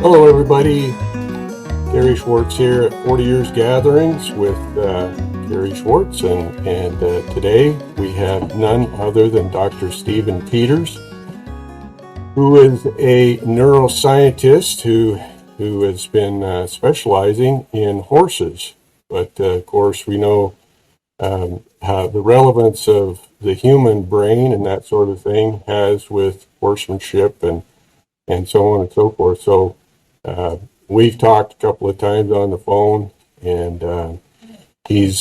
Hello, everybody. Gary Schwartz here at 40 Years Gatherings with Gary Schwartz, and today we have none other than Dr. Stephen Peters, who is a neuroscientist who has been specializing in horses. But of course, we know how the relevance of the human brain and that sort of thing has with horsemanship and so on and so forth. So we've talked a couple of times on the phone, and we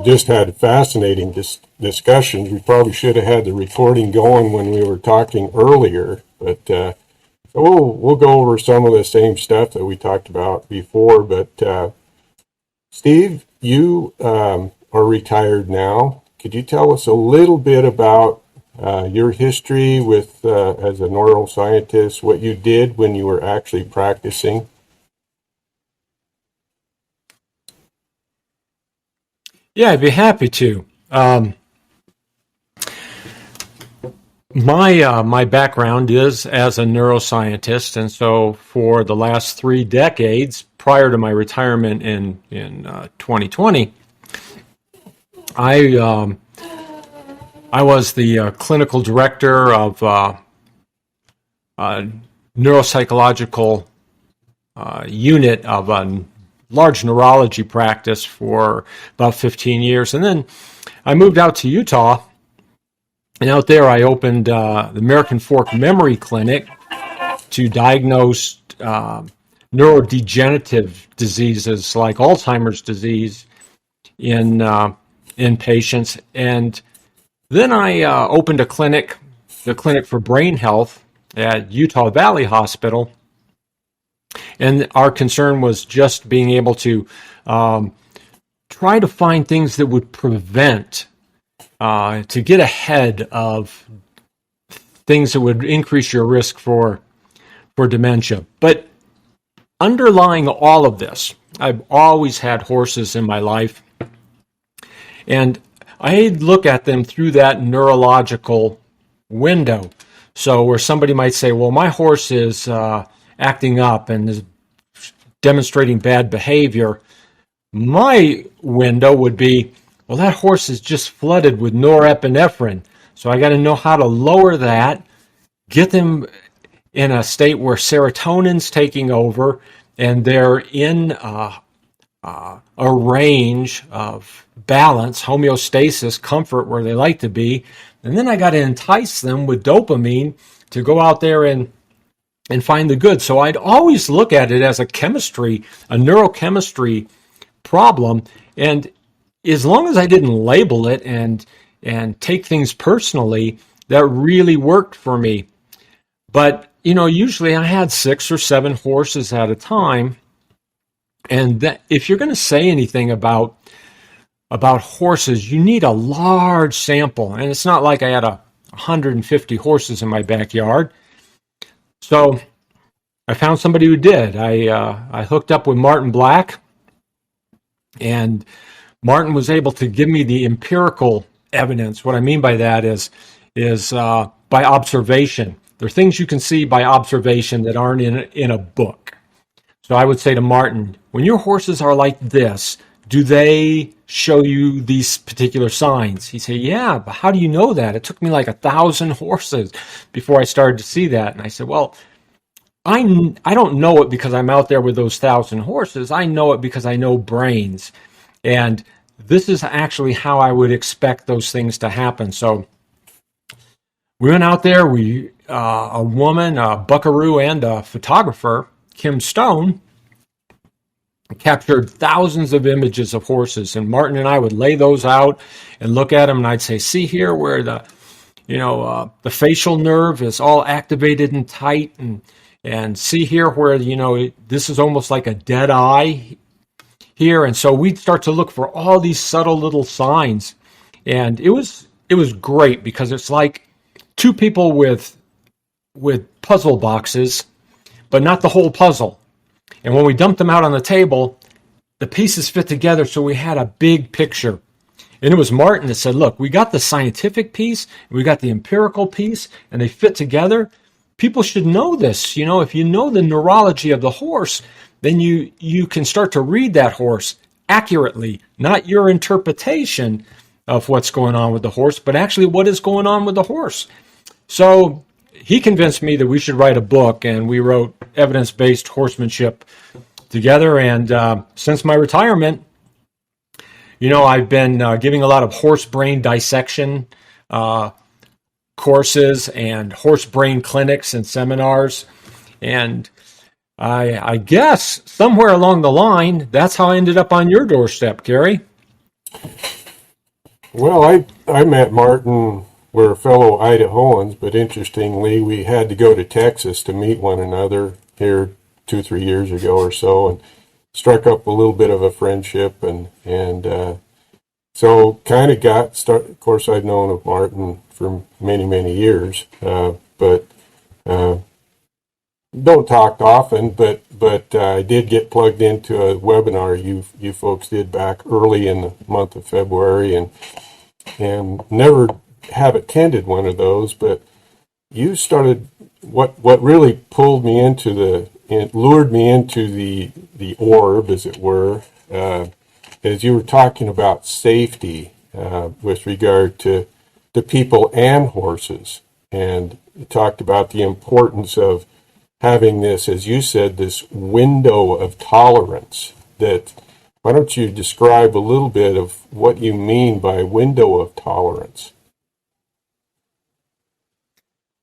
just had fascinating discussions. We probably should have had the recording going when we were talking earlier, but so we'll go over some of the same stuff that we talked about before. But Steve, you are retired now. Could you tell us a little bit about your history with as a neuroscientist, what you did when you were actually practicing? Yeah, I'd be happy to. My background is as a neuroscientist, and so for the last 3 decades, prior to my retirement in 2020, I was the clinical director of neuropsychological unit of a large neurology practice for about 15 years. And then I moved out to Utah, and out there I opened the American Fork Memory Clinic to diagnose neurodegenerative diseases like Alzheimer's disease in patients. And then I opened the Clinic for Brain Health at Utah Valley Hospital, and our concern was just being able to try to find things that would prevent, to get ahead of things that would increase your risk for dementia. But underlying all of this, I've always had horses in my life, and I look at them through that neurological window. So where somebody might say, well, my horse is acting up and is demonstrating bad behavior, my window would be, well, that horse is just flooded with norepinephrine. So I got to know how to lower that, get them in a state where serotonin's taking over and they're in a range of balance, homeostasis, comfort, where they like to be. And then I got to entice them with dopamine to go out there and find the good. So I'd always look at it as a neurochemistry problem. And as long as I didn't label it and take things personally, that really worked for me. But, usually I had 6 or 7 horses at a time. And that, if you're going to say anything about horses, you need a large sample. And it's not like I had 150 horses in my backyard. So I found somebody who did. I hooked up with Martin Black, and Martin was able to give me the empirical evidence. What I mean by that is by observation. There are things you can see by observation that aren't in a book. So I would say to Martin, when your horses are like this, do they show you these particular signs? He'd say, yeah, but how do you know that? It took me like 1,000 horses before I started to see that. And I said, well, I don't know it because I'm out there with those 1,000 horses. I know it because I know brains. And this is actually how I would expect those things to happen. So we went out there, a woman, a buckaroo, and a photographer, Kim Stone, captured thousands of images of horses, and Martin and I would lay those out and look at them, and I'd say, see here where the facial nerve is all activated and tight, and see here where, this is almost like a dead eye here. And so we'd start to look for all these subtle little signs, and it was great because it's like 2 people with puzzle boxes, but not the whole puzzle. And when we dumped them out on the table, the pieces fit together, so we had a big picture. And it was Martin that said, look, we got the scientific piece, and we got the empirical piece, and they fit together. people should know this. If you know the neurology of the horse, then you can start to read that horse accurately, not your interpretation of what's going on with the horse, but actually what is going on with the horse. So he convinced me that we should write a book, and we wrote Evidence-Based Horsemanship together. And since my retirement, I've been giving a lot of horse brain dissection courses and horse brain clinics and seminars. And I guess somewhere along the line, that's how I ended up on your doorstep, Gary. Well, I met Martin. We're fellow Idahoans, but interestingly, we had to go to Texas to meet one another here 2-3 years ago or so, and struck up a little bit of a friendship, and so kind of got started. Of course, I've known of Martin for many years, but don't talk often. But I did get plugged into a webinar you folks did back early in the month of February, and never have attended one of those. But you started what really lured me into the orb, as it were, as you were talking about safety with regard to people and horses, and you talked about the importance of having this, as you said, this window of tolerance. Why don't you describe a little bit of what you mean by window of tolerance?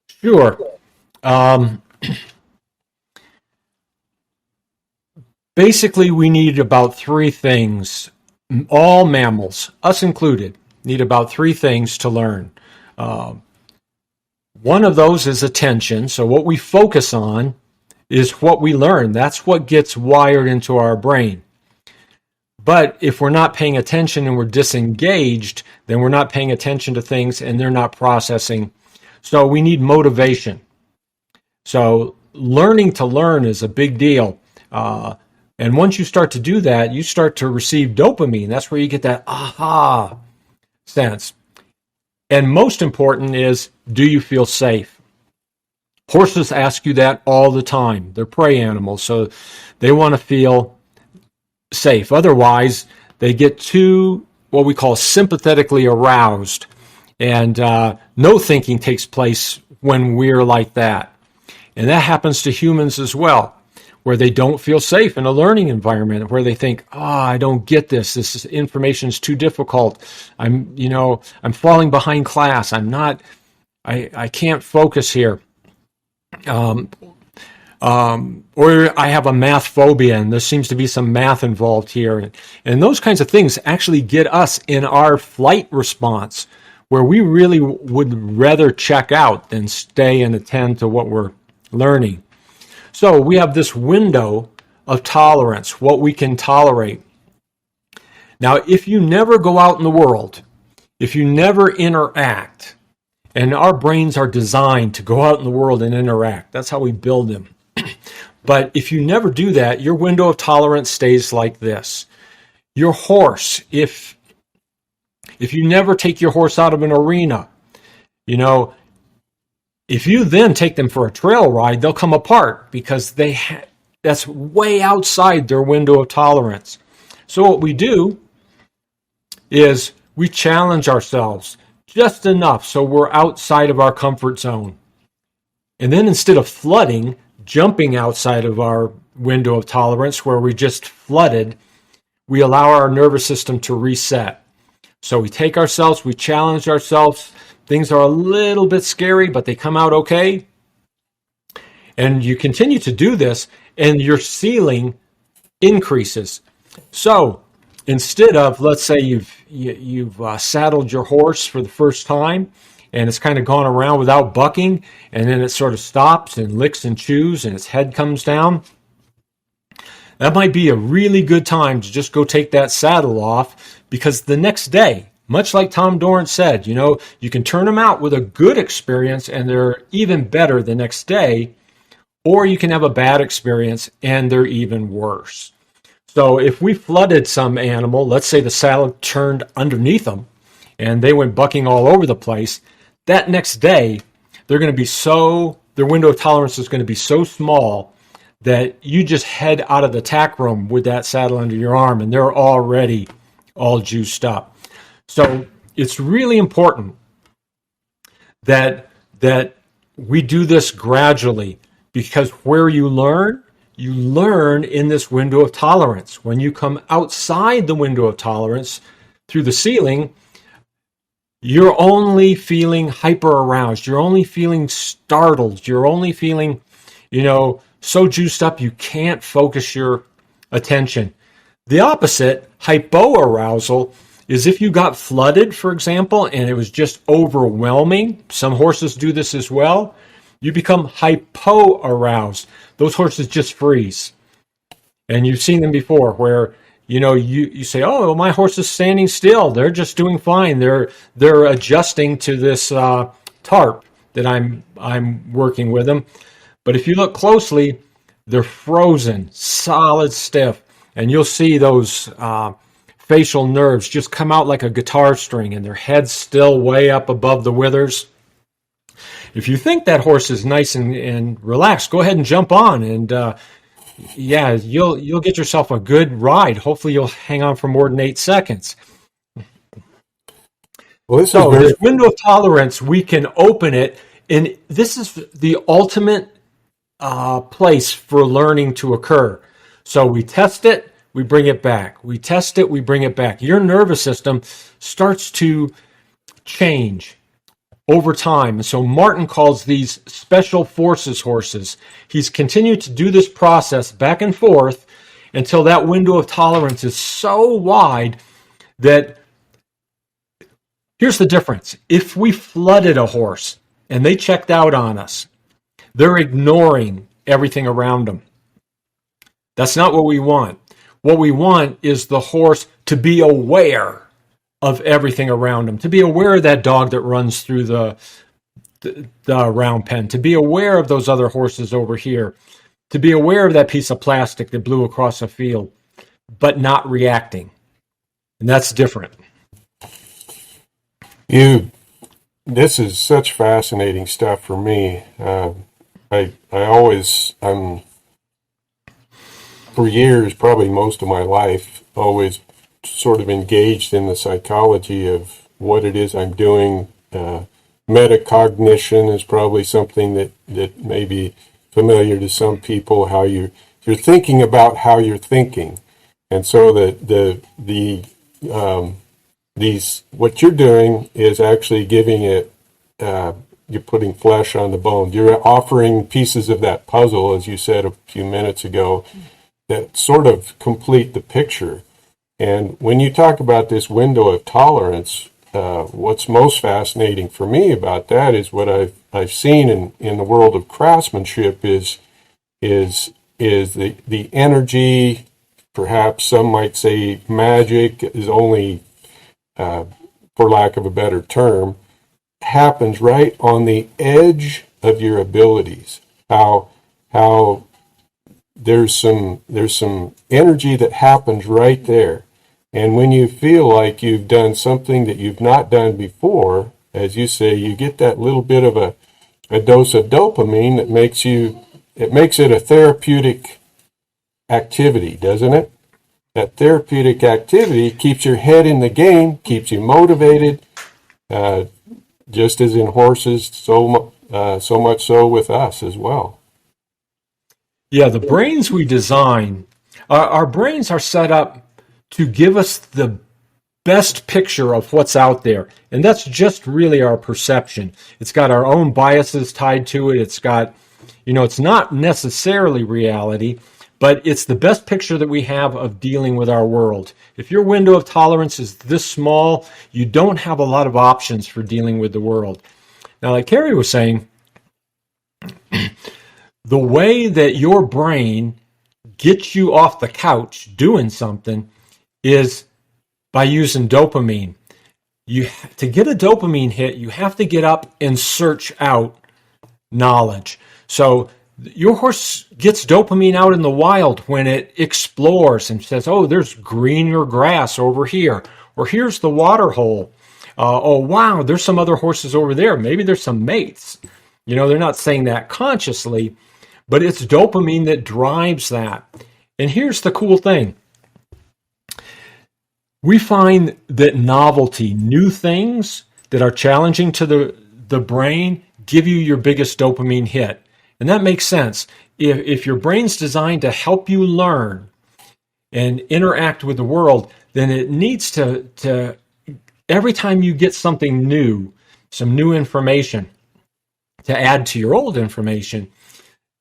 Sure. Basically, we need about three things. All mammals, us included, need about three things to learn. One of those is attention. So what we focus on is what we learn. That's what gets wired into our brain. But if we're not paying attention and we're disengaged, then we're not paying attention to things and they're not processing. So we need motivation. So learning to learn is a big deal. And once you start to do that, you start to receive dopamine. That's where you get that aha sense. And most important is, do you feel safe? Horses ask you that all the time. They're prey animals, so they want to feel safe. Otherwise, they get too, what we call, sympathetically aroused. And no thinking takes place when we're like that. And that happens to humans as well, where they don't feel safe in a learning environment, where they think, I don't get this. This information is too difficult. I'm falling behind class. I can't focus here. Or I have a math phobia, and there seems to be some math involved here. And those kinds of things actually get us in our flight response, where we really would rather check out than stay and attend to what we're learning. So we have this window of tolerance, what we can tolerate. Now, if you never go out in the world, if you never interact, and our brains are designed to go out in the world and interact, that's how we build them. But if you never do that, your window of tolerance stays like this. Your horse, if you never take your horse out of an arena, if you then take them for a trail ride, they'll come apart because that's way outside their window of tolerance. So what we do is we challenge ourselves just enough so we're outside of our comfort zone. And then instead of flooding, jumping outside of our window of tolerance where we just flooded, we allow our nervous system to reset. So we take ourselves, we challenge ourselves. Things are a little bit scary, but they come out okay. And you continue to do this, and your ceiling increases. So instead of, let's say you've saddled your horse for the first time, and it's kind of gone around without bucking, and then it sort of stops and licks and chews, and its head comes down. That might be a really good time to just go take that saddle off, because the next day, much like Tom Dorrance said, you can turn them out with a good experience and they're even better the next day, or you can have a bad experience and they're even worse. So if we flooded some animal, let's say the saddle turned underneath them and they went bucking all over the place, that next day they're going to be so their window of tolerance is going to be so small that you just head out of the tack room with that saddle under your arm and they're already all juiced up. So it's really important that we do this gradually, because where you learn in this window of tolerance. When you come outside the window of tolerance through the ceiling, you're only feeling hyper aroused. You're only feeling startled. You're only feeling, so juiced up you can't focus your attention. The opposite, hypoarousal, is if you got flooded, for example, and it was just overwhelming. Some horses do this as well. You become hypoaroused. Those horses just freeze. And you've seen them before where, you say, oh, well, my horse is standing still. They're just doing fine. They're adjusting to this tarp that I'm working with them. But if you look closely, they're frozen, solid, stiff. And you'll see those facial nerves just come out like a guitar string, and their head's still way up above the withers. If you think that horse is nice and relaxed, go ahead and jump on, and you'll get yourself a good ride. Hopefully, you'll hang on for more than 8 seconds. Well, this window of tolerance, we can open it, and this is the ultimate place for learning to occur. So we test it, we bring it back. We test it, we bring it back. Your nervous system starts to change over time. And so Martin calls these special forces horses. He's continued to do this process back and forth until that window of tolerance is so wide that, here's the difference. If we flooded a horse and they checked out on us, they're ignoring everything around them. That's not what we want. What we want is the horse to be aware of everything around him, to be aware of that dog that runs through the round pen, to be aware of those other horses over here, to be aware of that piece of plastic that blew across a field, but not reacting. And that's different. This is such fascinating stuff for me. I'm for years, probably most of my life, always sort of engaged in the psychology of what it is I'm doing. Metacognition is probably something that may be familiar to some people, how you're thinking about how you're thinking. And so what you're doing is actually giving it, you're putting flesh on the bone. You're offering pieces of that puzzle, as you said a few minutes ago, that sort of complete the picture. And when you talk about this window of tolerance, what's most fascinating for me about that is what I've seen in the world of craftsmanship is the energy, perhaps some might say magic, is only, for lack of a better term, happens right on the edge of your abilities. How there's some energy that happens right there. And when you feel like you've done something that you've not done before, as you say, you get that little bit of a dose of dopamine that makes it a therapeutic activity, doesn't it? That therapeutic activity keeps your head in the game, keeps you motivated, just as in horses, so much so with us as well. Yeah, the brains we design, our brains are set up to give us the best picture of what's out there. And that's just really our perception. It's got our own biases tied to it. It's got, it's not necessarily reality, but it's the best picture that we have of dealing with our world. If your window of tolerance is this small, you don't have a lot of options for dealing with the world. Now, like Carrie was saying, the way that your brain gets you off the couch doing something is by using dopamine. To get a dopamine hit, you have to get up and search out knowledge. So your horse gets dopamine out in the wild when it explores and says, oh, there's greener grass over here, or here's the water hole. Oh, wow, there's some other horses over there. Maybe there's some mates. They're not saying that consciously, but it's dopamine that drives that. And here's the cool thing. We find that novelty, new things that are challenging to the brain, give you your biggest dopamine hit. And that makes sense. If your brain's designed to help you learn and interact with the world, then it needs to every time you get something new, some new information to add to your old information,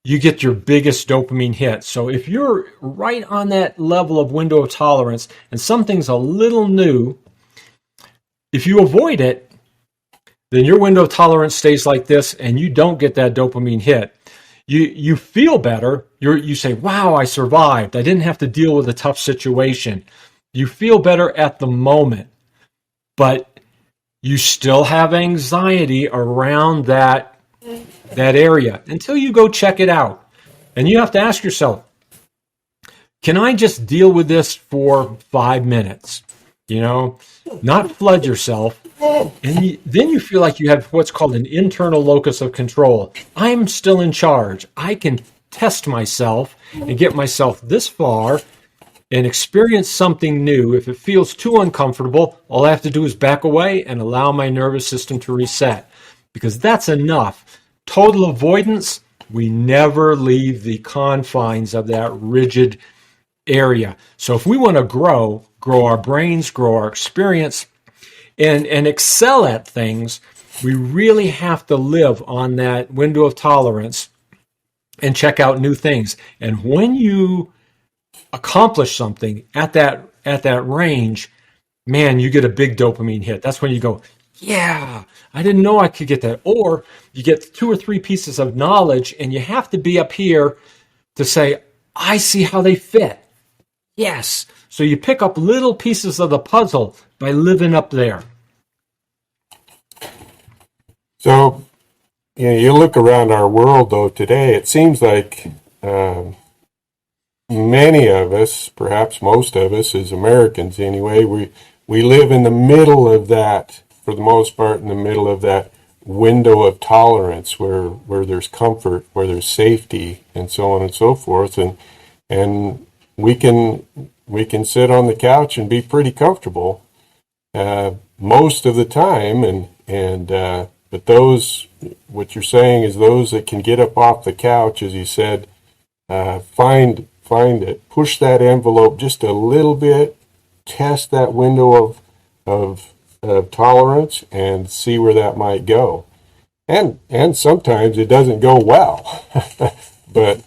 you get your biggest dopamine hit. So if you're right on that level of window of tolerance and something's a little new, if you avoid it, then your window of tolerance stays like this and you don't get that dopamine hit. You feel better. You say, wow, I survived. I didn't have to deal with a tough situation. You feel better at the moment, but you still have anxiety around that area until you go check it out. And you have to ask yourself, can I just deal with this for 5 minutes? Not flood yourself. And then you feel like you have what's called an internal locus of control. I'm still in charge. I can test myself and get myself this far and experience something new. If it feels too uncomfortable, all I have to do is back away and allow my nervous system to reset, because that's enough. Total avoidance, we never leave the confines of that rigid area. So if we want to grow our brains, grow our experience, and excel at things, we really have to live on that window of tolerance and check out new things. And when you accomplish something at that range, man, you get a big dopamine hit. That's when you go, yeah, I didn't know I could get that. Or you get 2 or 3 pieces of knowledge and you have to be up here to say, I see how they fit. Yes. So you pick up little pieces of the puzzle by living up there. So, you look around our world, though, today, it seems like many of us, perhaps most of us as Americans anyway, we live in the middle of that, for the most part, in the middle of that window of tolerance where there's comfort, where there's safety, and so on and so forth. And we can sit on the couch and be pretty comfortable most of the time, but those, what you're saying is those that can get up off the couch, as you said, find it, push that envelope just a little bit, test that window of tolerance, and see where that might go. And sometimes it doesn't go well, but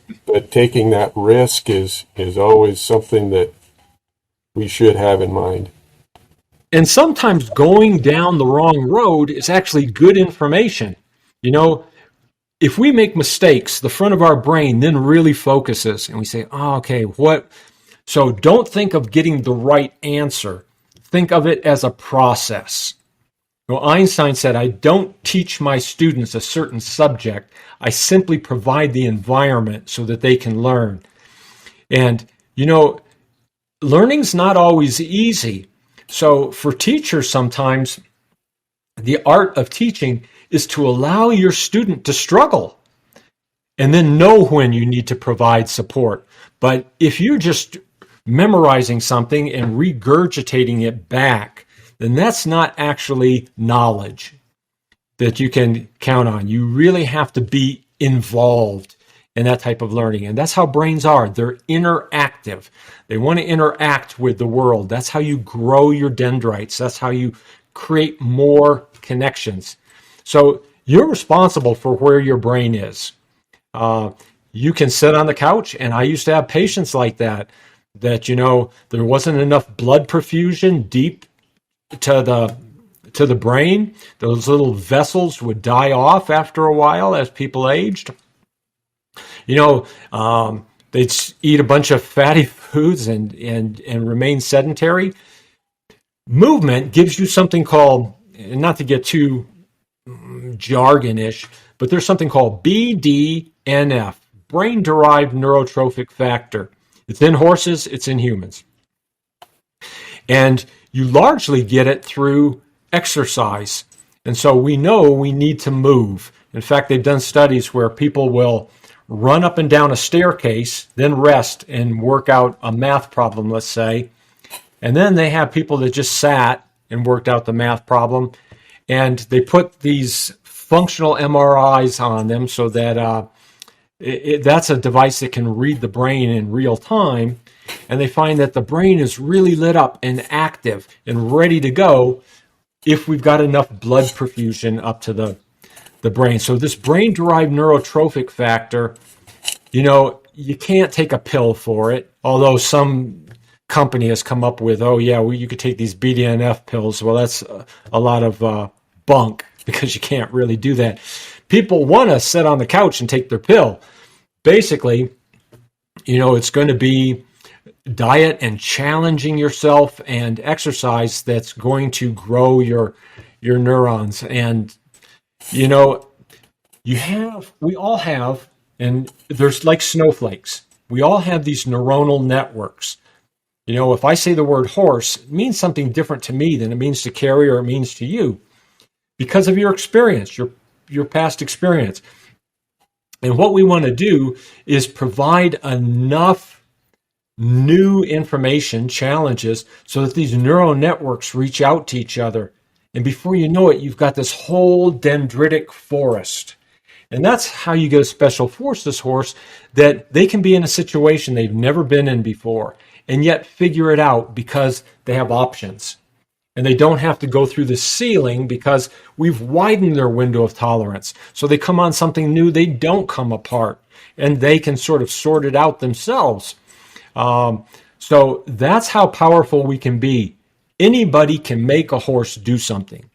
taking that risk is always something that we should have in mind. And sometimes going down the wrong road is actually good information. If we make mistakes, the front of our brain then really focuses and we say, oh, okay, what? So don't think of getting the right answer. Think of it as a process. Einstein said, I don't teach my students a certain subject. I simply provide the environment so that they can learn. And, learning's not always easy. So for teachers, sometimes the art of teaching is to allow your student to struggle and then know when you need to provide support. But if you're just memorizing something and regurgitating it back, then that's not actually knowledge that you can count on. You really have to be involved in that type of learning. And that's how brains are. They're interactive. They want to interact with the world. That's how you grow your dendrites. That's how you create more connections. So you're responsible for where your brain is. You can sit on the couch, and I used to have patients like that there wasn't enough blood perfusion deep to the brain. Those little vessels would die off after a while as people aged. They'd eat a bunch of fatty foods and remain sedentary. Movement gives you something called, and not to get too jargonish, but there's something called BDNF, brain-derived neurotrophic factor. It's in horses, it's in humans. And you largely get it through exercise. And so we know we need to move. In fact, they've done studies where people will run up and down a staircase, then rest and work out a math problem, let's say. And then they have people that just sat and worked out the math problem. And they put these functional MRIs on them so that that's a device that can read the brain in real time. And they find that the brain is really lit up and active and ready to go if we've got enough blood perfusion up to the brain. So this brain-derived neurotrophic factor, you can't take a pill for it, although some company has come up with, you could take these BDNF pills. Well, that's a lot of bunk, because you can't really do that. People want to sit on the couch and take their pill. Basically, it's going to be diet and challenging yourself and exercise that's going to grow your neurons. And we all have, and there's like snowflakes, we all have these neuronal networks. If I say the word horse, it means something different to me than it means to Carrie or it means to you, because of your experience, your past experience. And what we want to do is provide enough new information, challenges, so that these neural networks reach out to each other. And before you know it, you've got this whole dendritic forest. And that's how you get a special forces horse, that they can be in a situation they've never been in before and yet figure it out because they have options. And they don't have to go through the ceiling because we've widened their window of tolerance. So they come on something new, they don't come apart, and they can sort of sort it out themselves. So that's how powerful we can be. Anybody can make a horse do something.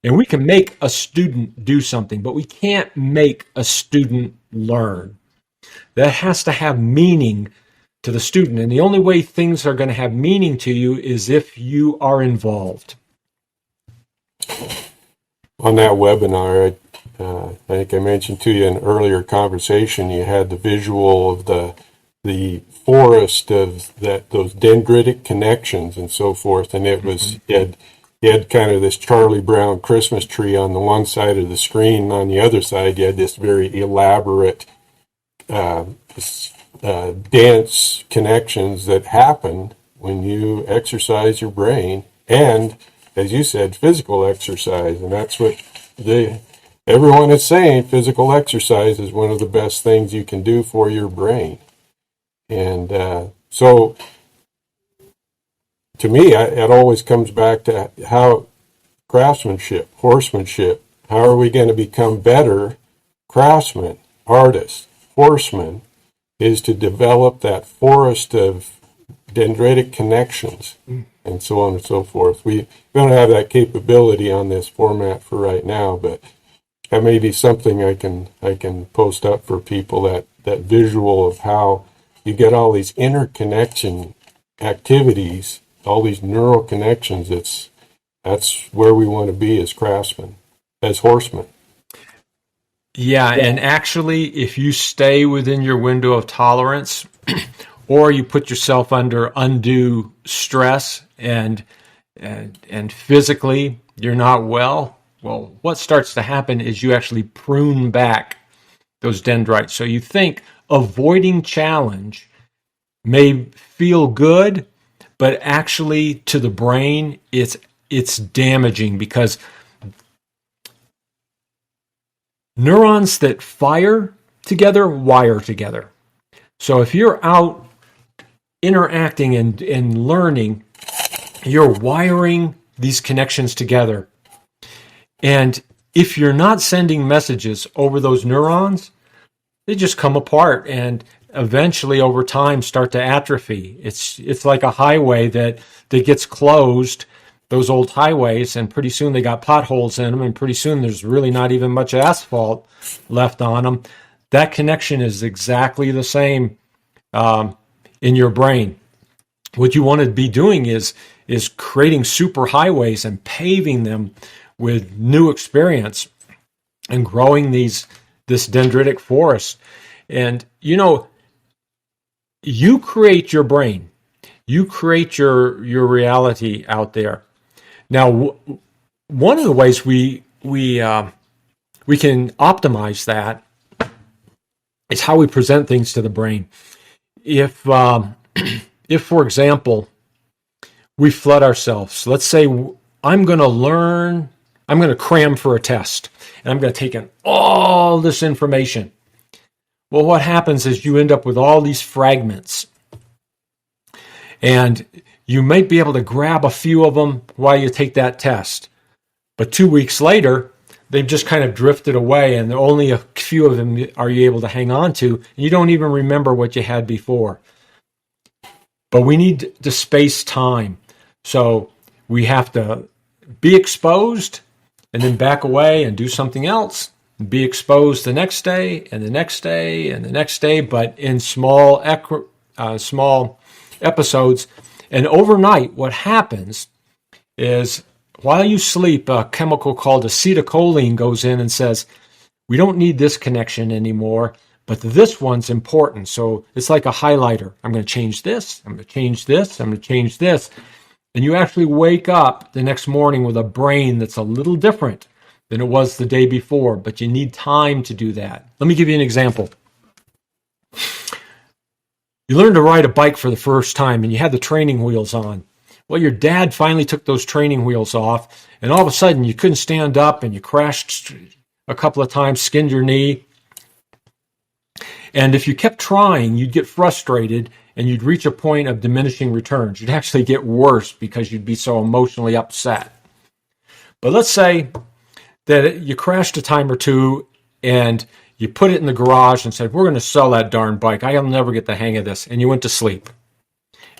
And we can make a student do something, but we can't make a student learn. That has to have meaning to the student. And the only way things are going to have meaning to you is if you are involved. On that webinar, I think I mentioned to you in an earlier conversation, you had the visual of the forest of those dendritic connections and so forth, and it was you had kind of this Charlie Brown Christmas tree on the one side of the screen, and on the other side you had this very elaborate dense connections that happen when you exercise your brain, and as you said, physical exercise. And that's what everyone is saying. Physical exercise is one of the best things you can do for your brain. And so to me, it always comes back to how craftsmanship, horsemanship, how are we going to become better craftsmen, artists, horsemen, is to develop that forest of dendritic connections and so on and so forth. We don't have that capability on this format for right now, but that may be something I can post up for people, that visual of how you get all these interconnection activities, all these neural connections. That's where we want to be as craftsmen, as horsemen. Yeah, and actually, if you stay within your window of tolerance, or you put yourself under undue stress and physically you're not well, what starts to happen is you actually prune back those dendrites. So you think avoiding challenge may feel good, but actually to the brain, it's damaging, because neurons that fire together wire together. So if you're out interacting and learning, you're wiring these connections together. And if you're not sending messages over those neurons, they just come apart and eventually over time start to atrophy. It's like a highway that gets closed, those old highways, and pretty soon they got potholes in them, and pretty soon there's really not even much asphalt left on them. That connection is exactly the same in your brain. What you want to be doing is creating super highways and paving them with new experience and growing this dendritic forest. And you create your brain, you create your reality out there. Now, one of the ways we we can optimize that. It's how we present things to the brain. If, for example, we flood ourselves, let's say I'm going to cram for a test, and I'm going to take in all this information. Well, what happens is you end up with all these fragments, and you might be able to grab a few of them while you take that test. But 2 weeks later, they've just kind of drifted away, and only a few of them are you able to hang on to, and you don't even remember what you had before. But we need to space time. So we have to be exposed and then back away and do something else. Be exposed the next day and the next day and the next day, but in small episodes. And overnight, what happens is while you sleep, a chemical called acetylcholine goes in and says, we don't need this connection anymore, but this one's important. So it's like a highlighter. I'm going to change this. I'm going to change this. I'm going to change this. And you actually wake up the next morning with a brain that's a little different than it was the day before, but you need time to do that. Let me give you an example. You learned to ride a bike for the first time and you had the training wheels on. Well, your dad finally took those training wheels off, and all of a sudden you couldn't stand up and you crashed a couple of times, skinned your knee. And if you kept trying, you'd get frustrated and you'd reach a point of diminishing returns. You'd actually get worse because you'd be so emotionally upset. But let's say that you crashed a time or two and you put it in the garage and said, we're going to sell that darn bike. I'll never get the hang of this. And you went to sleep.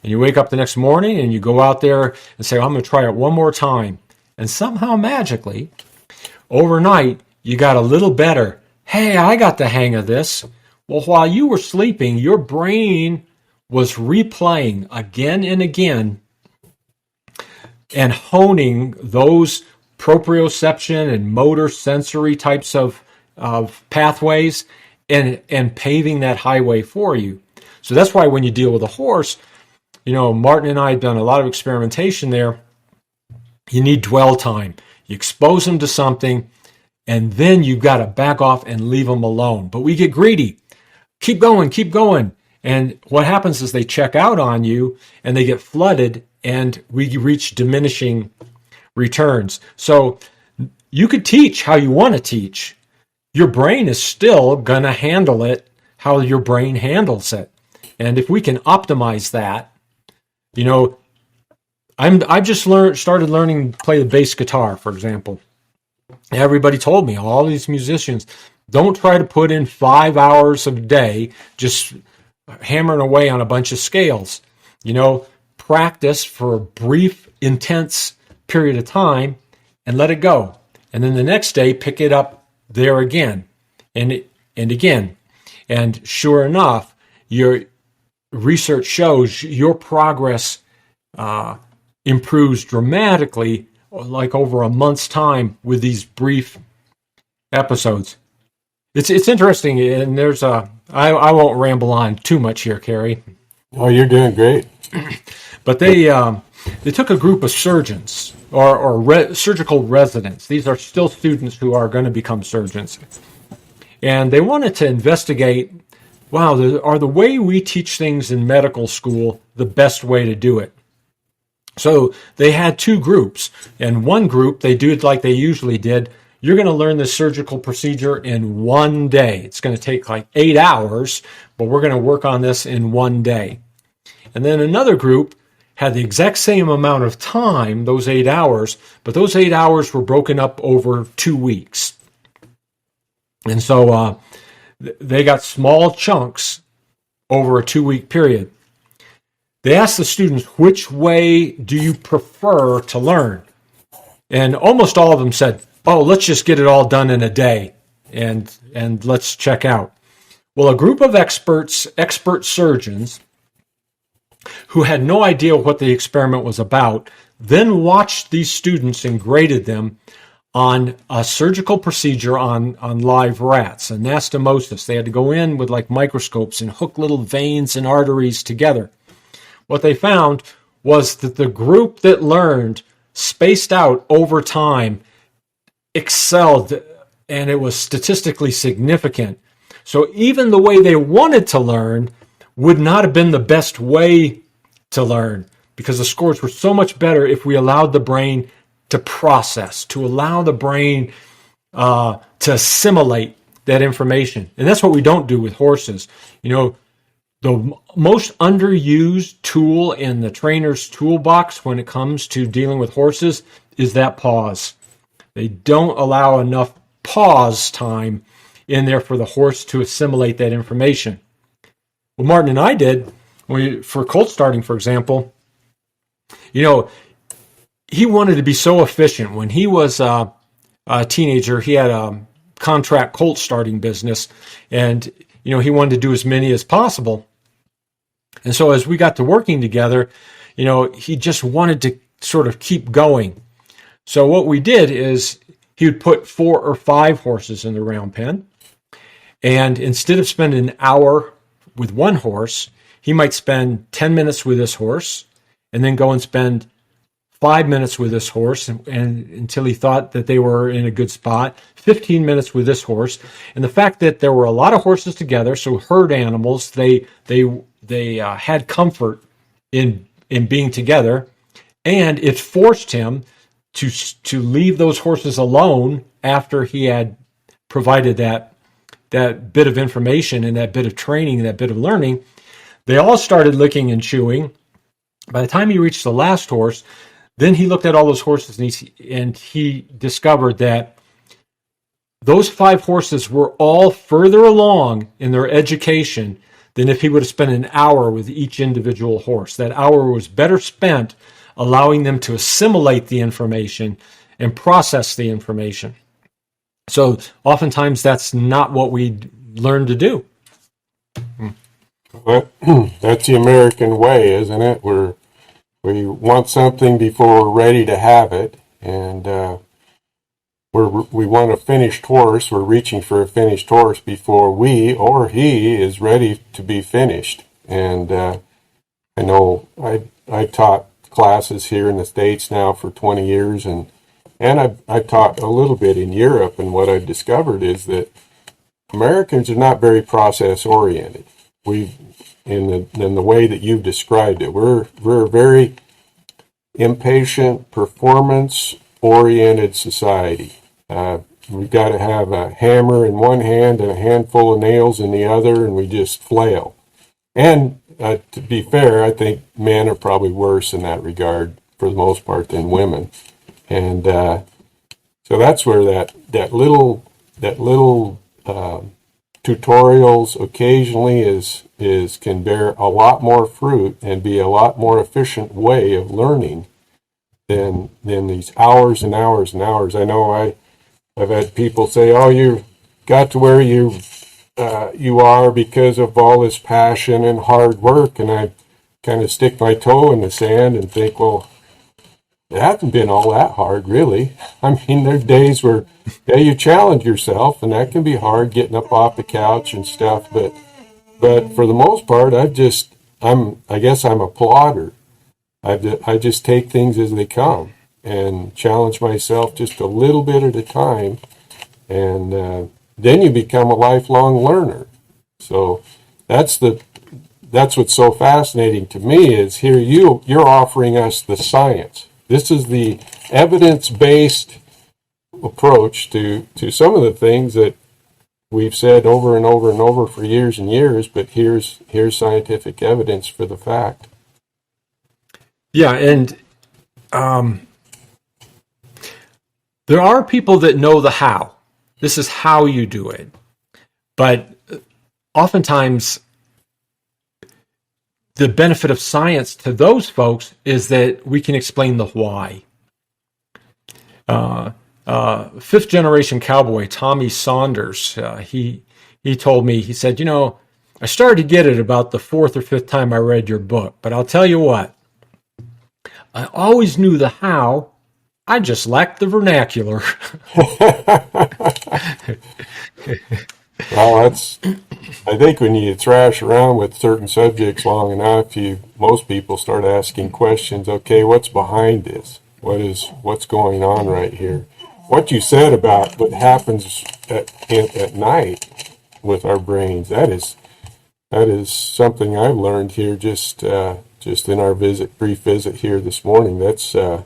And you wake up the next morning and you go out there and say, I'm going to try it one more time. And somehow magically, overnight, you got a little better. Hey, I got the hang of this. Well, while you were sleeping, your brain was replaying again and again and honing those proprioception and motor sensory types of pathways and paving that highway for you. So that's why when you deal with a horse, Martin and I have done a lot of experimentation there. You need dwell time. You expose them to something, and then you've got to back off and leave them alone. But we get greedy. Keep going, keep going. And what happens is they check out on you, and they get flooded, and we reach diminishing returns. So you could teach how you want to teach. Your brain is still going to handle it how your brain handles it. And if we can optimize that, I've just started learning to play the bass guitar, for example. Everybody told me, all these musicians, don't try to put in 5 hours a day just hammering away on a bunch of scales. Practice for a brief, intense period of time and let it go. And then the next day, pick it up there again and again. And sure enough, your research shows your progress improves dramatically, like over a month's time with these brief episodes. It's interesting, and I won't ramble on too much here, Carrie. Oh, you're doing great. But they took a group of surgeons or surgical residents. These are still students who are going to become surgeons. And they wanted to investigate, are the way we teach things in medical school the best way to do it? So they had two groups. And one group, they do it like they usually did. You're going to learn this surgical procedure in 1 day. It's going to take like 8 hours, but we're going to work on this in 1 day. And then another group had the exact same amount of time, those 8 hours, but those 8 hours were broken up over 2 weeks. And so they got small chunks over a 2-week period. They asked the students, which way do you prefer to learn? And almost all of them said, let's just get it all done in a day and let's check out. Well, a group of expert surgeons who had no idea what the experiment was about then watched these students and graded them on a surgical procedure on live rats, anastomosis. They had to go in with like microscopes and hook little veins and arteries together. What they found was that the group that learned spaced out over time excelled and it was statistically significant. So even the way they wanted to learn would not have been the best way to learn, because the scores were so much better if we allowed the brain to process, to allow the brain to assimilate that information. And that's what we don't do with horses. The most underused tool in the trainer's toolbox when it comes to dealing with horses is that pause. They don't allow enough pause time in there for the horse to assimilate that information. What Martin and I did for colt starting, for example, he wanted to be so efficient. When he was a teenager, he had a contract colt starting business, and he wanted to do as many as possible. And so as we got to working together, he just wanted to sort of keep going. So what we did is he would put 4 or 5 horses in the round pen, and instead of spending an hour with one horse, he might spend 10 minutes with this horse and then go and spend 5 minutes with this horse and until he thought that they were in a good spot, 15 minutes with this horse. And the fact that there were a lot of horses together, so herd animals, they had comfort in being together, and it forced him to leave those horses alone after he had provided that bit of information and that bit of training and that bit of learning. They all started licking and chewing. By the time he reached the last horse, then he looked at all those horses and he discovered that those 5 horses were all further along in their education than if he would have spent an hour with each individual horse. That hour was better spent allowing them to assimilate the information and process the information. So oftentimes that's not what we learn to do. That's the American way, isn't it? We want something before we're ready to have it, and we want a finished horse. We're reaching for a finished horse before we or he is ready to be finished. And I know I taught classes here in the States now for 20 years, and I've taught a little bit in Europe, and what I've discovered is that Americans are not very process oriented. In the way that you've described it, we're a very impatient, performance oriented society. We've got to have a hammer in one hand and a handful of nails in the other, and we just flail. And to be fair, I think men are probably worse in that regard for the most part than women. And so that's where that little tutorials occasionally can bear a lot more fruit and be a lot more efficient way of learning than these hours and hours and hours. I know I've had people say, "Oh, you got to where you are because of all this passion and hard work," and I kind of stick my toe in the sand and think, well, it hasn't been all that hard, really. I mean, there's days where, you challenge yourself, and that can be hard, getting up off the couch and stuff. But for the most part, I guess I'm a plodder. I just take things as they come and challenge myself just a little bit at a time, and then you become a lifelong learner. So that's what's so fascinating to me is here you're offering us the science. This is the evidence-based approach to some of the things that we've said over and over and over for years and years, but here's scientific evidence for the fact. Yeah, and there are people that know the how. This is how you do it. But oftentimes the benefit of science to those folks is that we can explain the why. Fifth generation cowboy Tommy Saunders, he told me, he said, I started to get it about the 4th or 5th time I read your book, but I'll tell you what, I always knew the how, I just lacked the vernacular. Well, I think when you thrash around with certain subjects long enough, most people start asking questions. Okay, what's behind this? What's going on right here? what you said about what happens at night with our brains, that is something I've learned here just in our brief visit here this morning. That's and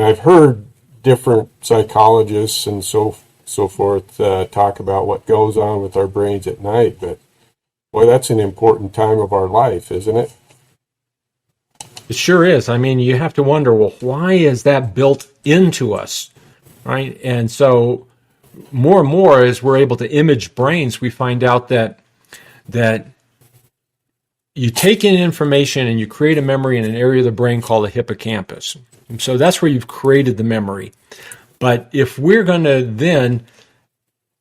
I've heard different psychologists and so forth talk about what goes on with our brains at night, but boy, that's an important time of our life, isn't it? It sure is. I mean, you have to wonder, well, why is that built into us, right? And so more and more as we're able to image brains, we find out that you take in information and you create a memory in an area of the brain called the hippocampus. And so that's where you've created the memory. But if we're going to then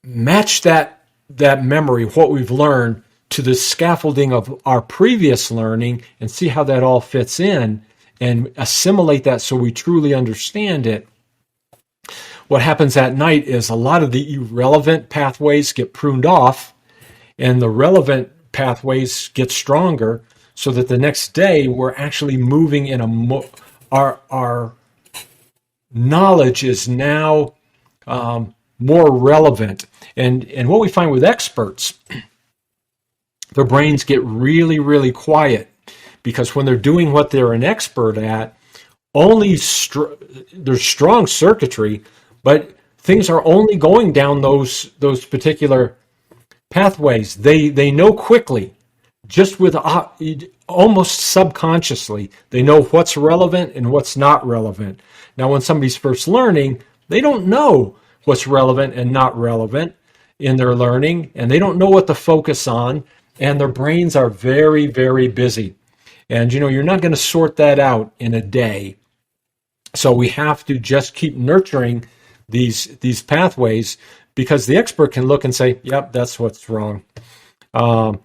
match that memory, what we've learned, to the scaffolding of our previous learning and see how that all fits in and assimilate that so we truly understand it, what happens at night is a lot of the irrelevant pathways get pruned off and the relevant pathways get stronger so that the next day we're actually moving in our knowledge is now more relevant. And what we find with experts, their brains get really, really quiet because when they're doing what they're an expert at, there's strong circuitry, but things are only going down those particular pathways. They know quickly, just with almost subconsciously, they know what's relevant and what's not relevant. Now, when somebody's first learning, they don't know what's relevant and not relevant in their learning, and they don't know what to focus on. And their brains are very, very busy. And, you're not going to sort that out in a day. So we have to just keep nurturing these pathways because the expert can look and say, yep, that's what's wrong. And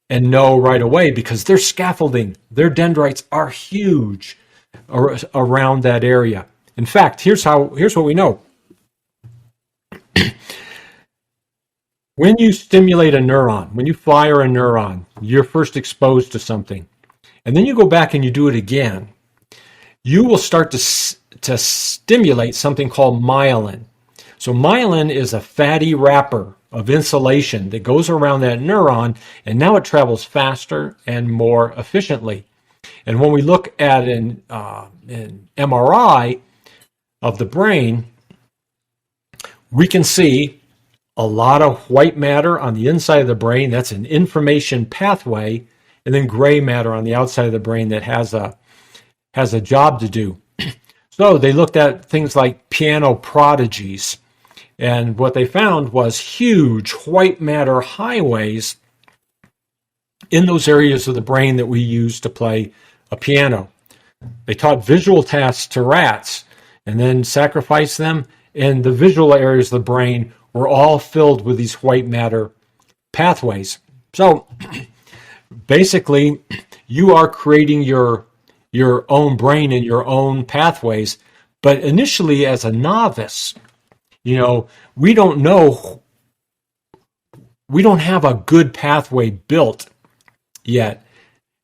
know right away because their scaffolding, their dendrites are huge around that area. In fact, here's what we know. When you stimulate a neuron, when you fire a neuron, you're first exposed to something. And then you go back and you do it again. You will start to stimulate something called myelin. So myelin is a fatty wrapper of insulation that goes around that neuron, and now it travels faster and more efficiently. And when we look at an MRI of the brain, we can see a lot of white matter on the inside of the brain. That's an information pathway, and then gray matter on the outside of the brain that has a job to do. So they looked at things like piano prodigies, and what they found was huge white matter highways in those areas of the brain that we use to play a piano. They taught visual tasks to rats and then sacrificed them, and the visual areas of the brain were all filled with these white matter pathways. So basically, you are creating your own brain and your own pathways. But initially, as a novice, we don't have a good pathway built yet.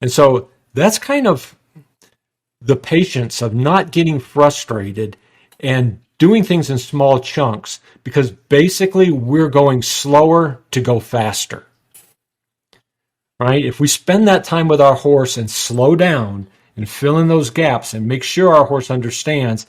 And so that's kind of the patience of not getting frustrated and doing things in small chunks, because basically we're going slower to go faster, right? If we spend that time with our horse and slow down and fill in those gaps and make sure our horse understands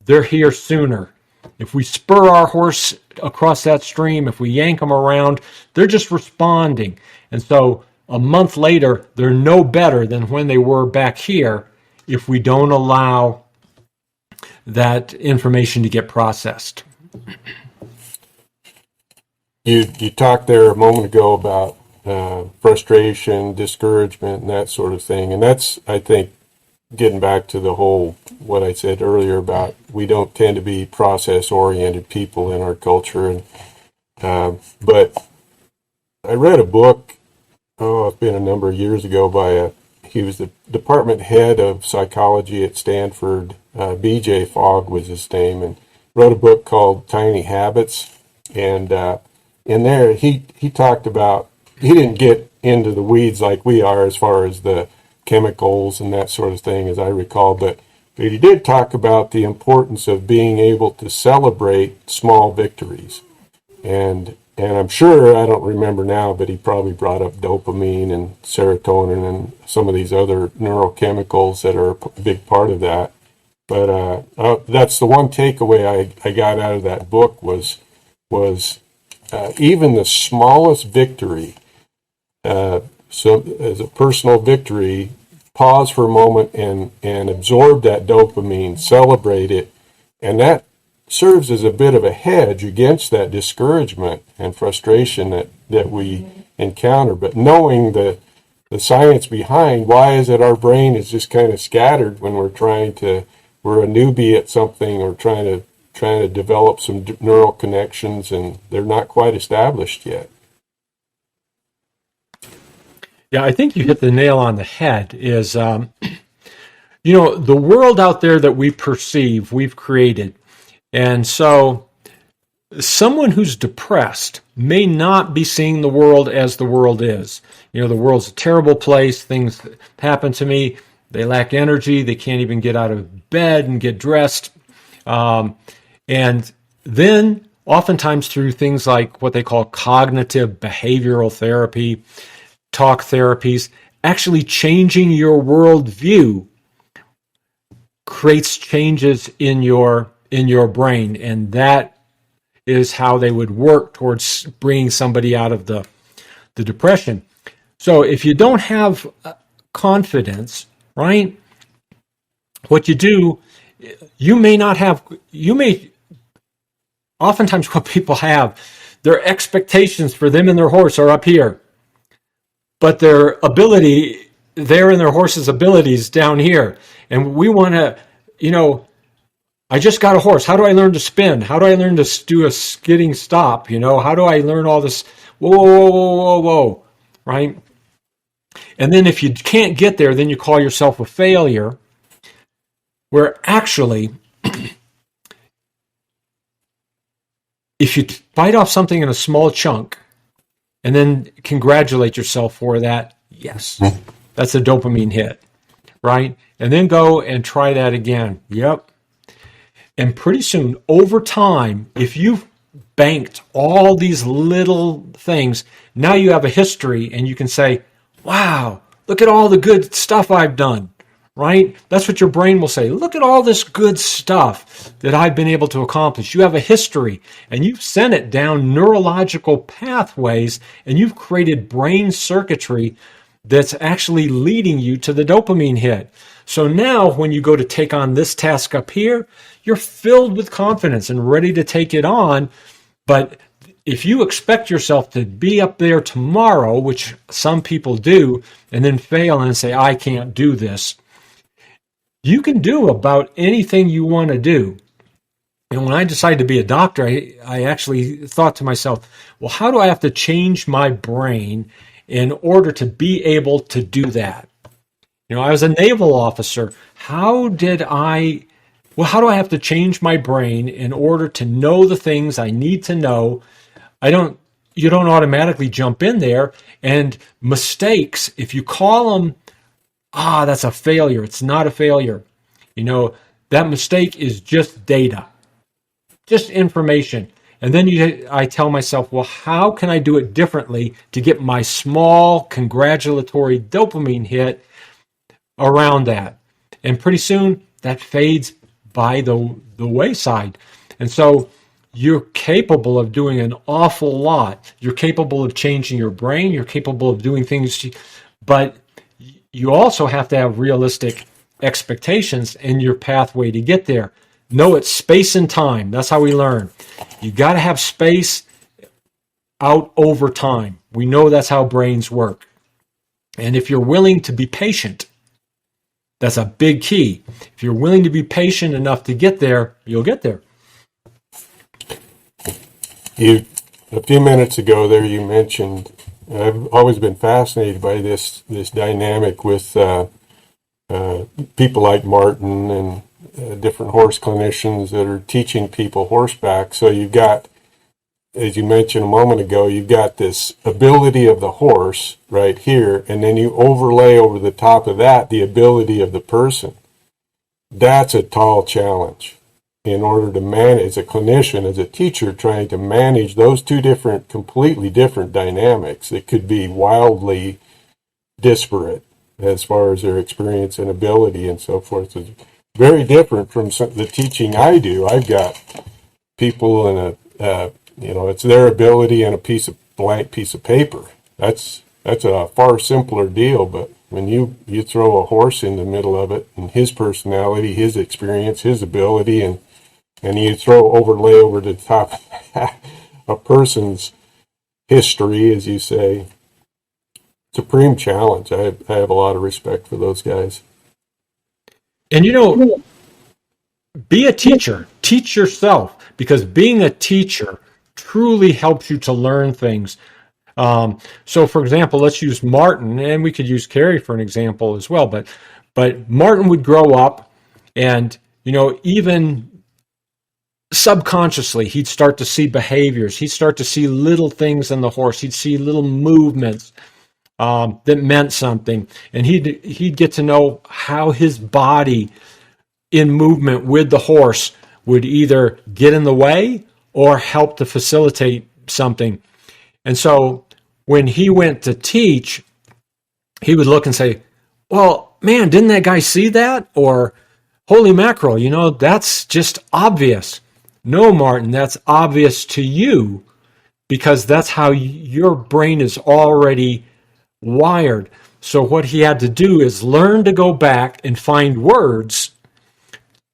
they're here sooner. If we spur our horse across that stream, if we yank them around, they're just responding. And so a month later, they're no better than when they were back here if we don't allow that information to get processed. You talked there a moment ago about frustration, discouragement, and that sort of thing. And that's, I think, getting back to the whole, what I said earlier about we don't tend to be process-oriented people in our culture. But I read a book, it's been a number of years ago, he was the department head of psychology at Stanford. B.J. Fogg was his name, and wrote a book called Tiny Habits. And in there, he talked about, he didn't get into the weeds like we are as far as the chemicals and that sort of thing, as I recall, but But he did talk about the importance of being able to celebrate small victories. And I'm sure, I don't remember now, but he probably brought up dopamine and serotonin and some of these other neurochemicals that are a big part of that. But that's the one takeaway I got out of that book was even the smallest victory, so as a personal victory, pause for a moment and absorb that dopamine, celebrate it, and that serves as a bit of a hedge against that discouragement and frustration that we encounter. But knowing the science behind why is it our brain is just kind of scattered when we're a newbie at something or trying to develop some neural connections, and they're not quite established yet. Yeah, I think you hit the nail on the head. Is the world out there that we perceive, we've created. And so someone who's depressed may not be seeing the world as the world is. The world's a terrible place. Things happen to me. They lack energy. They can't even get out of bed and get dressed. And then oftentimes through things like what they call cognitive behavioral therapy, talk therapies, actually changing your worldview creates changes in your brain, and that is how they would work towards bringing somebody out of the depression. So if you don't have confidence, right, what you do, oftentimes what people have, their expectations for them and their horse are up here, but their horse's abilities down here. And we want to, I just got a horse. How do I learn to spin? How do I learn to do a skidding stop? How do I learn all this? Whoa, right? And then if you can't get there, then you call yourself a failure, where actually, if you bite off something in a small chunk and then congratulate yourself for that, yes, that's a dopamine hit, right? And then go and try that again. Yep. And pretty soon, over time, if you've banked all these little things, now you have a history and you can say, wow, look at all the good stuff I've done, right? That's what your brain will say. Look at all this good stuff that I've been able to accomplish. You have a history and you've sent it down neurological pathways and you've created brain circuitry that's actually leading you to the dopamine hit. So now when you go to take on this task up here, you're filled with confidence and ready to take it on. But if you expect yourself to be up there tomorrow, which some people do, and then fail and say, I can't do this, you can do about anything you want to do. And when I decided to be a doctor, I actually thought to myself, well, how do I have to change my brain in order to be able to do that? I was a naval officer. How do I have to change my brain in order to know the things I need to know? You don't automatically jump in there, and mistakes, if you call them, that's a failure. It's not a failure. That mistake is just data, just information. And then I tell myself, well, how can I do it differently to get my small congratulatory dopamine hit around that? And pretty soon that fades by the wayside. And so you're capable of doing an awful lot. You're capable of changing your brain. You're capable of doing things, but you also have to have realistic expectations in your pathway to get there. Know it's space and time. That's how we learn. You got to have space out over time. We know that's how brains work. And if you're willing to be patient, that's a big key. If you're willing to be patient enough to get there, you'll get there. A few minutes ago there, you mentioned, I've always been fascinated by this dynamic with people like Martin and different horse clinicians that are teaching people horseback. So you've got, as you mentioned a moment ago, you've got this ability of the horse right here, and then you overlay over the top of that the ability of the person. that's a tall challenge in order to manage, as a clinician, as a teacher, trying to manage those two different, completely different dynamics that could be wildly disparate as far as their experience and ability and so forth. It's very different from the teaching I do. I've got people in it's their ability and a blank piece of paper. That's a far simpler deal, but when you throw a horse in the middle of it and his personality, his experience, his ability, and you overlay over the top a person's history, as you say, supreme challenge. I have a lot of respect for those guys. And be a teacher. Teach yourself, because being a teacher truly helps you to learn things. So, for example, let's use Martin, and we could use Carrie for an example as well. But Martin would grow up, and even subconsciously, he'd start to see behaviors. He'd start to see little things in the horse. He'd see little movements that meant something, and he'd get to know how his body in movement with the horse would either get in the way or help to facilitate something. And so when he went to teach, he would look and say, well, man, didn't that guy see that? Or, holy mackerel, that's just obvious. No, Martin, that's obvious to you because that's how your brain is already wired. So what he had to do is learn to go back and find words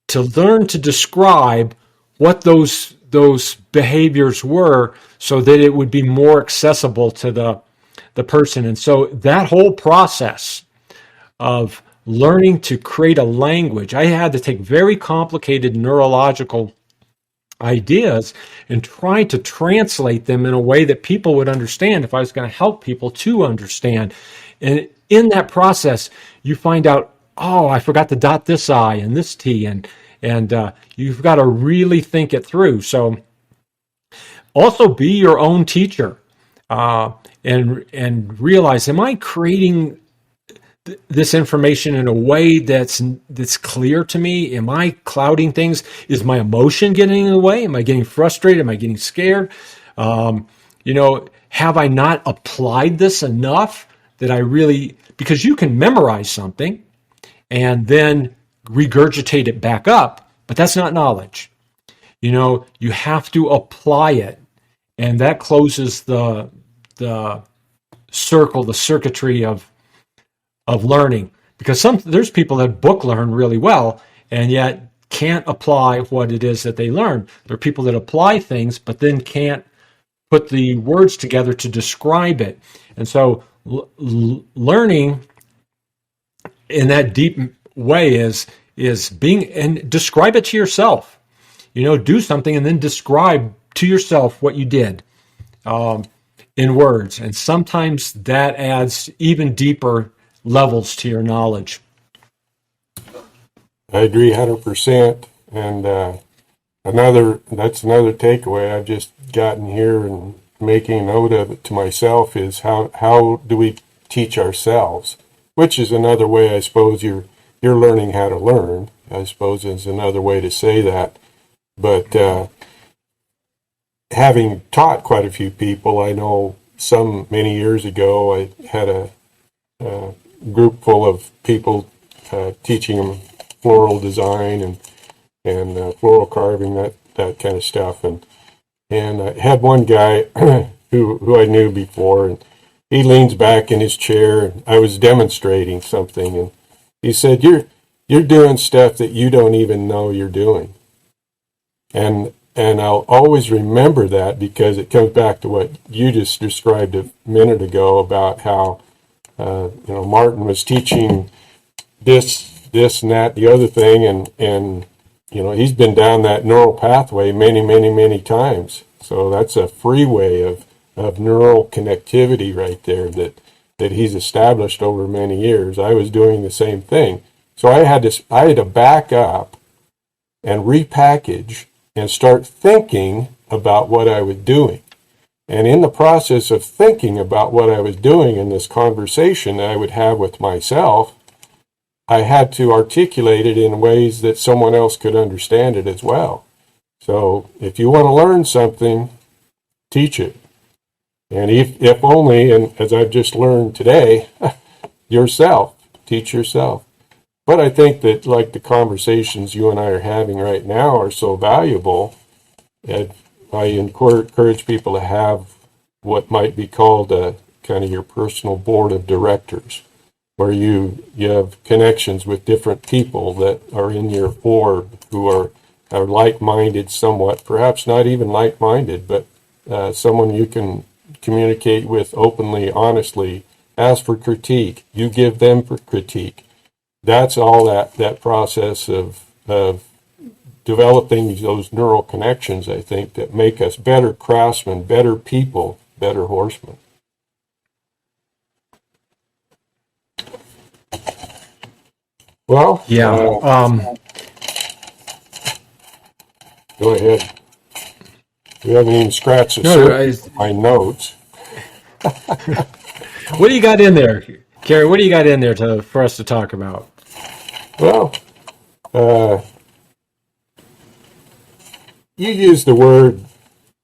to learn to describe what those behaviors were so that it would be more accessible to the person. And so that whole process of learning to create a language, I had to take very complicated neurological ideas and try to translate them in a way that people would understand if I was going to help people to understand. And in that process, you find out, oh, I forgot to dot this I and this T, and you've got to really think it through. So also be your own teacher and realize, am I creating this information in a way that's clear to me? Am I clouding things? Is my emotion getting in the way? Am I getting frustrated? Am I getting scared? Have I not applied this enough that I really, because you can memorize something and then regurgitate it back up, but that's not knowledge. You have to apply it, and that closes the circle, the circuitry of learning. Because there's people that book learn really well and yet can't apply what it is that they learn. There are people that apply things but then can't put the words together to describe it. And so learning in that deep way is being, and describe it to yourself. Do something and then describe to yourself what you did in words. And sometimes that adds even deeper levels to your knowledge. I agree 100%. And that's another takeaway I've just gotten here and making a note of it to myself is how do we teach ourselves, which is another way I suppose you're learning how to learn, I suppose is another way to say that. But having taught quite a few people, I know many years ago I had a group full of people teaching them floral design and floral carving, that kind of stuff. And I had one guy who I knew before, and he leans back in his chair, and I was demonstrating something, and he said, "You're doing stuff that you don't even know you're doing." And I'll always remember that because it comes back to what you just described a minute ago about how Martin was teaching this and that, the other thing, and he's been down that neural pathway many, many, many times. So that's a freeway of neural connectivity right there that he's established over many years. I was doing the same thing. So I had to back up and repackage and start thinking about what I was doing. And in the process of thinking about what I was doing in this conversation that I would have with myself, I had to articulate it in ways that someone else could understand it as well. So if you want to learn something, teach it. And if only, and as I've just learned today, yourself, teach yourself. But I think that like the conversations you and I are having right now are so valuable, and I encourage people to have what might be called a kind of your personal board of directors, where you have connections with different people that are in your orb who are like-minded somewhat, perhaps not even like-minded, but someone you can communicate with openly, honestly, ask for critique, you give them for critique. That's all that process of developing those neural connections, I think, that make us better craftsmen, better people, better horsemen. Well, Yeah. Go ahead. We haven't even scratched the No, surface of my notes. what do you got in there, Kerry? What do you got in there for us to talk about? Well, you used the word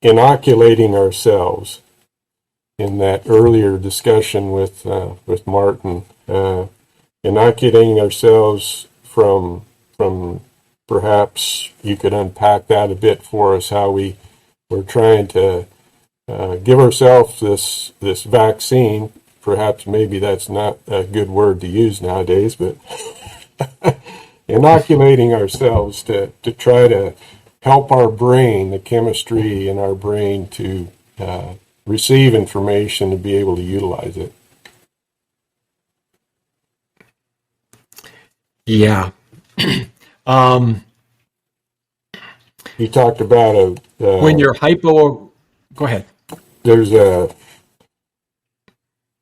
inoculating ourselves in that earlier discussion with Martin. Inoculating ourselves from perhaps you could unpack that a bit for us, how we're trying to give ourselves this vaccine. Perhaps maybe that's not a good word to use nowadays, but inoculating ourselves to try to help our brain, the chemistry in our brain, to receive information and be able to utilize it. Yeah. You talked about When you're go ahead. There's a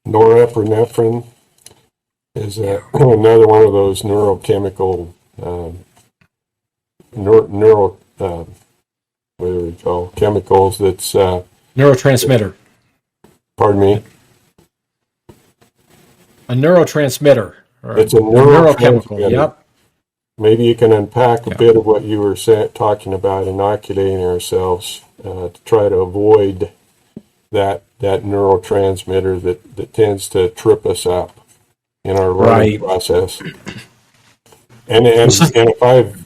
norepinephrine is another one of those neurochemical what do we call chemicals that's Neurotransmitter. Pardon me. A neurotransmitter. It's a neurochemical. Yep. Maybe you can unpack a bit of what you were talking about, inoculating ourselves to try to avoid that neurotransmitter that tends to trip us up in our learning process. And if I've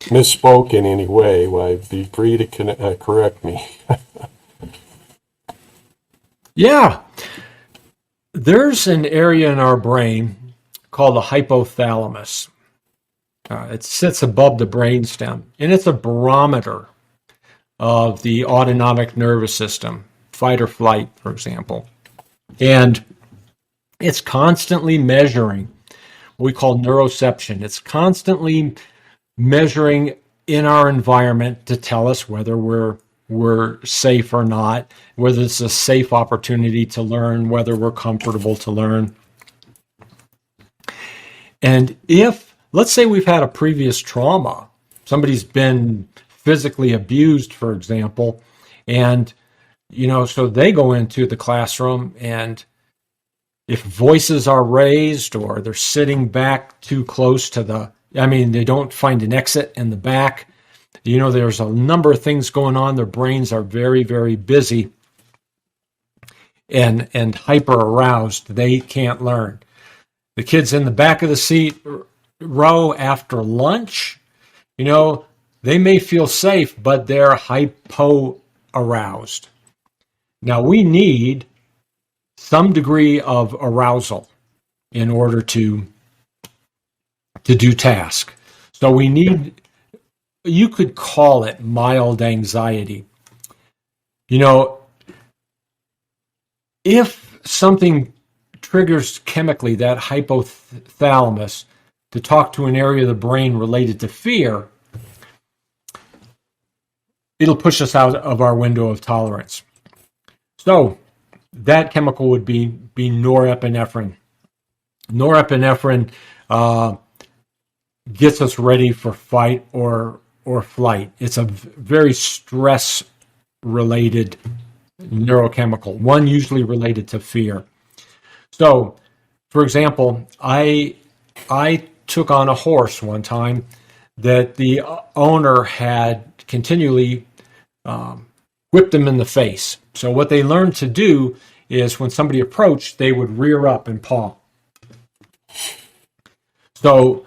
misspoke in any way, well, be free to correct me. Yeah. There's an area in our brain called the hypothalamus. It sits above the brainstem, and it's a barometer of the autonomic nervous system, fight or flight, for example. And it's constantly measuring what we call neuroception. It's constantly measuring in our environment to tell us whether we're safe or not, whether it's a safe opportunity to learn, whether we're comfortable to learn. And if, let's say we've had a previous trauma, somebody's been physically abused, for example, and, so they go into the classroom, and if voices are raised or they're sitting back too close to they don't find an exit in the back, there's a number of things going on. Their brains are very, very busy and hyper aroused. They can't learn. The kids in the back of the seat row after lunch, they may feel safe, but they're hypo aroused. Now, we need some degree of arousal in order to do task. So we need, you could call it mild anxiety. If something triggers chemically that hypothalamus to talk to an area of the brain related to fear, it'll push us out of our window of tolerance. So that chemical would be norepinephrine. Norepinephrine gets us ready for fight or flight. It's a very stress-related neurochemical, one usually related to fear. So For example, I took on a horse one time that the owner had continually whipped him in the face. So what they learned to do is when somebody approached, they would rear up and paw. So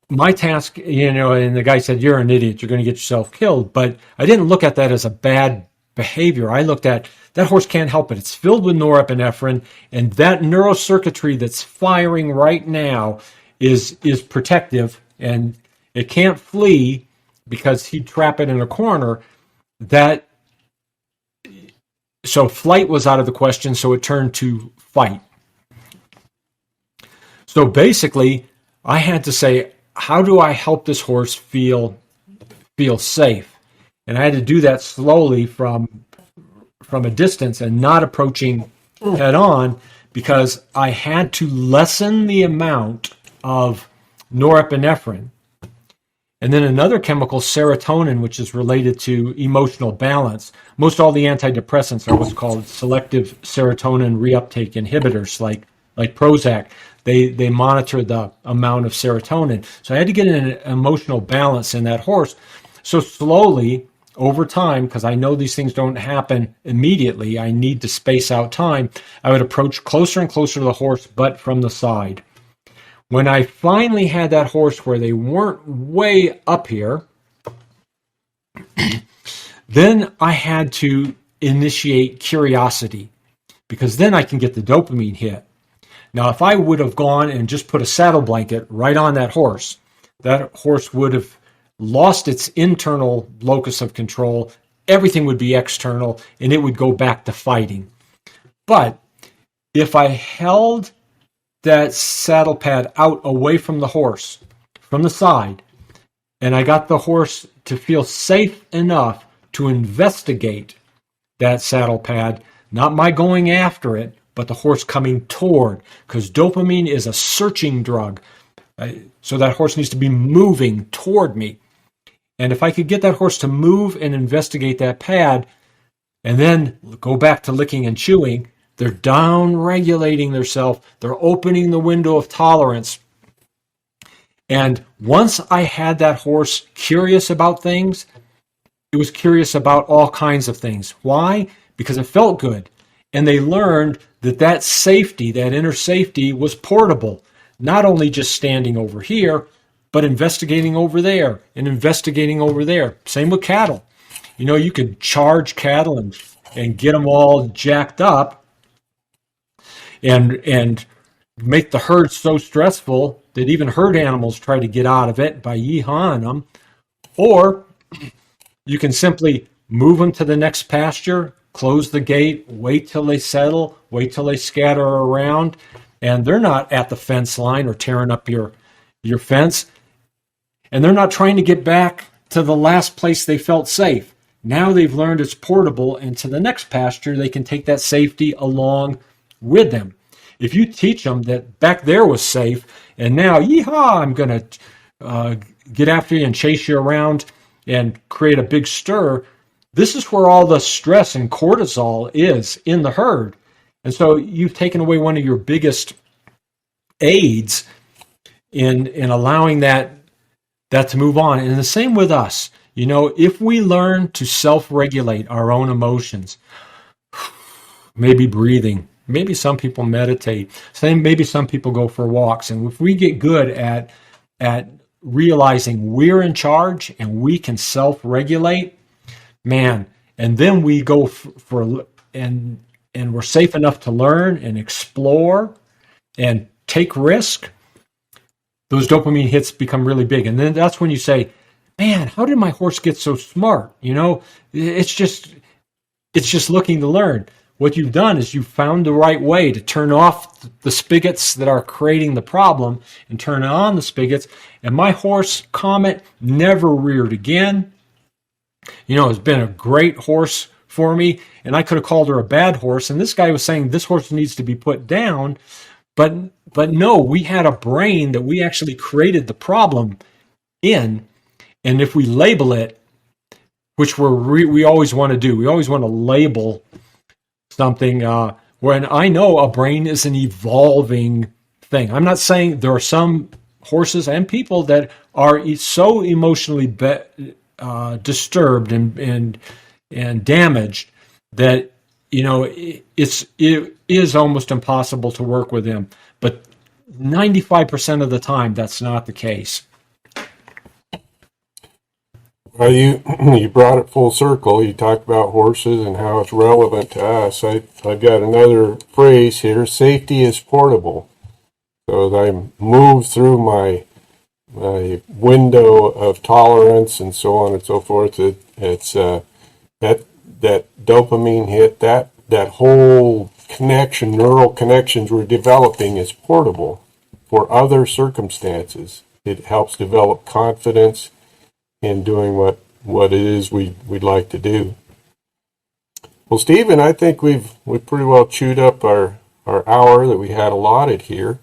my task, and the guy said, "You're an idiot. You're going to get yourself killed." But I didn't look at that as a bad behavior. I looked at that horse can't help it. It's filled with norepinephrine, and that neurocircuitry that's firing right now is protective, and it can't flee because he'd trap it in a corner. So flight was out of the question, so it turned to fight. So basically, I had to say, how do I help this horse feel safe? And I had to do that slowly from a distance and not approaching head on, because I had to lessen the amount of norepinephrine. And then another chemical, serotonin, which is related to emotional balance. Most all the antidepressants are what's called selective serotonin reuptake inhibitors, like Prozac. They monitor the amount of serotonin. So I had to get an emotional balance in that horse. So slowly, over time, because I know these things don't happen immediately, I need to space out time, I would approach closer and closer to the horse, but from the side. When I finally had that horse where they weren't way up here, then I had to initiate curiosity, because then I can get the dopamine hit. Now, if I would have gone and just put a saddle blanket right on that horse would have lost its internal locus of control. Everything would be external, and it would go back to fighting. But if I held that saddle pad out away from the horse, from the side, and I got the horse to feel safe enough to investigate that saddle pad, not my going after it, but the horse coming toward, because dopamine is a searching drug. So that horse needs to be moving toward me. And if I could get that horse to move and investigate that pad, and then go back to licking and chewing, they're down-regulating themselves. They're opening the window of tolerance. And once I had that horse curious about things, it was curious about all kinds of things. Why? Because it felt good. And they learned that safety, that inner safety, was portable. Not only just standing over here, but investigating over there and investigating over there. Same with cattle. You could charge cattle and get them all jacked up and make the herd so stressful that even herd animals try to get out of it by yeehawing them. Or you can simply move them to the next pasture, close the gate, wait till they settle, wait till they scatter around, and they're not at the fence line or tearing up your fence. And they're not trying to get back to the last place they felt safe. Now they've learned it's portable, and to the next pasture, they can take that safety along with them. If you teach them that back there was safe, and now, yeehaw, I'm going to get after you and chase you around and create a big stir, this is where all the stress and cortisol is in the herd. And so you've taken away one of your biggest aids in allowing that to move on. And the same with us. If we learn to self-regulate our own emotions, maybe breathing, maybe some people meditate, maybe some people go for walks. And if we get good at realizing we're in charge and we can self-regulate, man, and then we go and we're safe enough to learn and explore and take risk, those dopamine hits become really big. And then that's when you say, man, how did my horse get so smart? It's just looking to learn. What you've done is you've found the right way to turn off the spigots that are creating the problem and turn on the spigots. And my horse, Comet, never reared again. It's been a great horse for me, and I could have called her a bad horse. And this guy was saying this horse needs to be put down. But no, we had a brain that we actually created the problem in. And if we label it, which we always want to do, we always want to label something. Well, when I know a brain is an evolving thing. I'm not saying there are some horses and people that are so emotionally disturbed and damaged that it is almost impossible to work with them. But 95% of the time, that's not the case. Well, you brought it full circle. You talked about horses and how it's relevant to us. I've got another phrase here: safety is portable. So as I move through my window of tolerance and so on and so forth, it's that dopamine hit, that whole connection, neural connections we're developing is portable for other circumstances. It helps develop confidence in doing what it is we'd like to do. Well, Stephen, I think we've pretty well chewed up our hour that we had allotted here.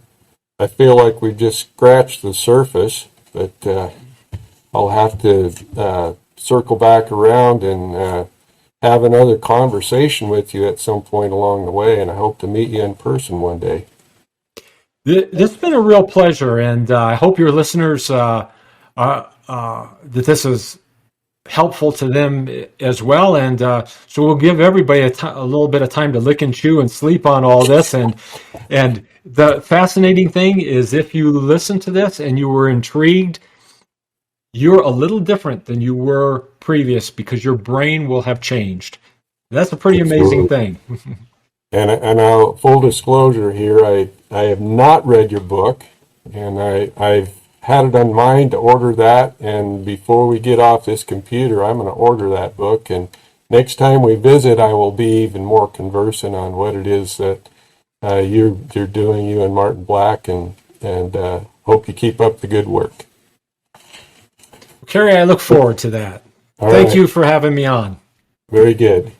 I feel like we've just scratched the surface, but I'll have to circle back around and have another conversation with you at some point along the way, and I hope to meet you in person one day. This has been a real pleasure, and I hope your listeners that this is helpful to them as well. And so we'll give everybody a little bit of time to lick and chew and sleep on all this. And the fascinating thing is, if you listen to this and you were intrigued, you're a little different than you were previous because your brain will have changed. That's a pretty amazing thing. And I'll, full disclosure here, I have not read your book, and I've had it on mind to order that, and before we get off this computer, I'm going to order that book, and next time we visit, I will be even more conversant on what it is that you're doing, you and Martin Black, and hope you keep up the good work. Kerry, I look forward to that. Thank you for having me on. Very good.